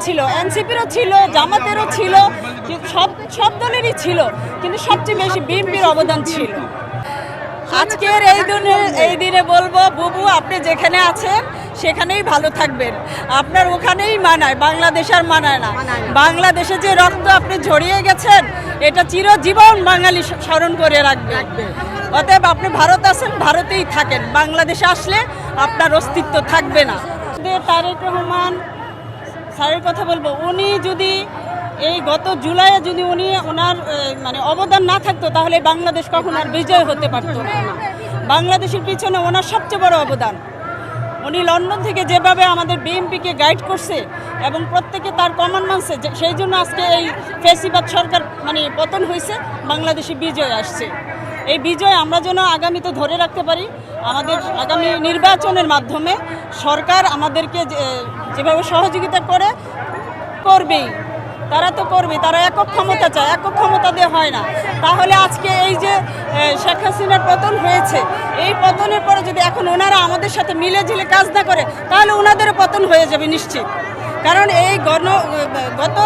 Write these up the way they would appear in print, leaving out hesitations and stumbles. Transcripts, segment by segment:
ছিল, এনসিপিরও ছিল, জামাতেরও ছিল, সব সব দলেরই ছিল, কিন্তু সবচেয়ে বেশি বিএনপির অবদান ছিল। আজকের এই দিনে বলবো, বুবু আপনি যেখানে আছেন সেখানেই ভালো থাকবেন। আপনার ওখানেই মানায়, বাংলাদেশ আর মানায় না। বাংলাদেশে যে রক্ত আপনি ঝরিয়ে গেছেন, এটা চিরজীবন বাঙালি স্মরণ করে রাখবে। অতএব আপনি ভারত আছেন, ভারতেই থাকেন, বাংলাদেশে আসলে আপনার অস্তিত্ব থাকবে না। তারেক রহমান স্যারের কথা বলবো, উনি যদি এই গত জুলাইয়ে যদি ওনার মানে অবদান না থাকতো, তাহলে বাংলাদেশ কখনো আর বিজয় হতে পারতো না। বাংলাদেশের পিছনে ওনার সবচেয়ে বড় অবদান। উনি লন্ডন থেকে যেভাবে আমাদের বিএনপিকে গাইড করছে এবং প্রত্যেকে তার কমান্ড মানছে, সেই জন্য আজকে এই ফ্যাসিবাদ সরকার মানে পতন হয়েছে, বাংলাদেশে বিজয় আসছে। এই বিজয় আমরা যেন আগামীতে ধরে রাখতে পারি। আমাদের আগামী নির্বাচনের মাধ্যমে সরকার আমাদেরকে যেভাবে সহযোগিতা করবেই, তারা তো করবে, তারা একক ক্ষমতা চায়, একক ক্ষমতা দিয়ে হয় না। তাহলে আজকে এই যে শেখ হাসিনার পতন হয়েছে, এই পতনের পরে যদি এখন ওনারা আমাদের সাথে মিলে ঝিলে কাজ না করে, তাহলে ওনাদেরও পতন হয়ে যাবে নিশ্চিত। কারণ এই গত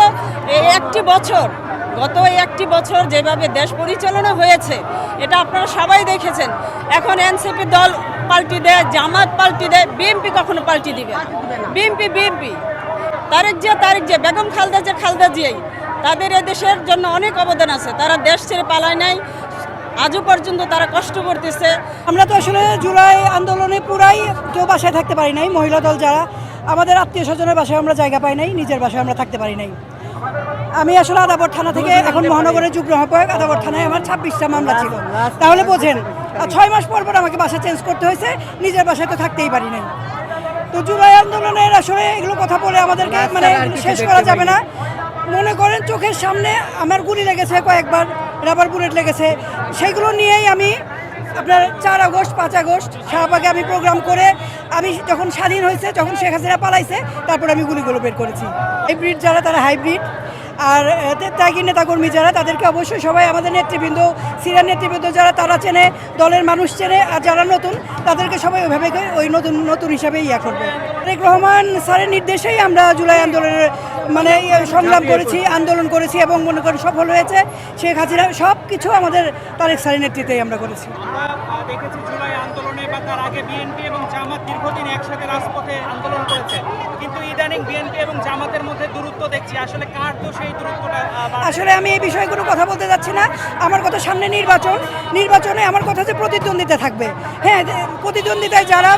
একটি বছর যেভাবে দেশ পরিচালনা হয়েছে, এটা আপনারা সবাই দেখেছেন। এখন এনসিপি দল পাল্টি দেয়, জামাত পাল্টি দেয়, বিএনপি কখনো পাল্টি দিবে? বিএনপি তারেক জিয়া, বেগম খালেদা জিয়াই, তাদের এদেশের জন্য অনেক অবদান আছে। তারা দেশ ছেড়ে পালায় নাই, আজও পর্যন্ত তারা কষ্ট করতেছে। আমরা তো আসলে জুলাই আন্দোলনে পুরাই কেউ বাসায় থাকতে পারি নাই। মহিলা দল যারা, আমাদের আত্মীয় স্বজনের বাসায় আমরা জায়গা পাই নাই, নিজের বাসায় আমরা থাকতে পারি নাই। আমি আসলে আদাবর থানা থেকে এখন মহানগরের যুগ্ম আহ্বায়ক। আদাবর থানায় আমার 26টা মামলা ছিল। তাহলে বোঝেন 6 মাস পর আমাকে বাসা চেঞ্জ করতে হয়েছে, নিজের বাসায় তো থাকতেই পারি নাই। তো জুলাই আন্দোলনের আসলে এগুলো কথা বলে আমাদেরকে মানে শেষ করা যাবে না। মনে করেন চোখের সামনে আমার গুলি লেগেছে, কয়েকবার রাবার বুলেট লেগেছে, সেইগুলো নিয়েই আমি আপনার 4 আগস্ট 5 আগস্ট শাহবাগে আমি প্রোগ্রাম করে, আমি যখন স্বাধীন হয়েছে, যখন শেখ হাসিনা পালাইছে, তারপর আমি গুলিগুলো বের করেছি। হাইব্রিড যারা, তারা হাইব্রিড। আর ত্যাগী নেতাকর্মী যারা, তাদেরকে অবশ্যই সবাই আমাদের নেতৃবৃন্দ, সিনিয়র নেতৃবৃন্দ যারা, তারা চেনে, দলের মানুষ চেনে। আর যারা নতুন, তাদেরকে সবাই ওইভাবে ওই নতুন হিসাবে করবে। তারেক রহমান স্যারের নির্দেশেই আমরা জুলাই আন্দোলনের মানে সংগ্রাম করেছি, আন্দোলন করেছি এবং মনে করি সফল হয়েছে। শেখ হাসিনা সব কিছু আমাদের তারেক স্যারের নেতৃত্বেই আমরা করেছি। আমরা দেখেছি জুলাই আন্দোলনে বা তার আগে বিএনপি এবং জামাত দীর্ঘদিন একসাথে রাজপথে আন্দোলন করেছে, কিন্তু ইদানিং বিএনপি এবং জামাতের মধ্যে দূরত্ব দেখছি। আসলে কার তো সেই দূরত্বটা? আসলে আমি এই বিষয়ে কোনো কথা বলতে যাচ্ছি না। আমার কথা, সামনে নির্বাচনে আমার কথা যে প্রতিদ্বন্দ্বিতা থাকবে। হ্যাঁ, প্রতিদ্বন্দ্বিতায় যারা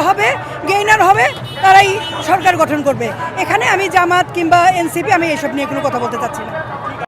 হবে, গেইনার হবে, তারাই সরকার গঠন করবে। এখানে আমি জামাত কিংবা এনসিপি, আমি এসব নিয়ে কোনো কথা বলতে চাচ্ছি না।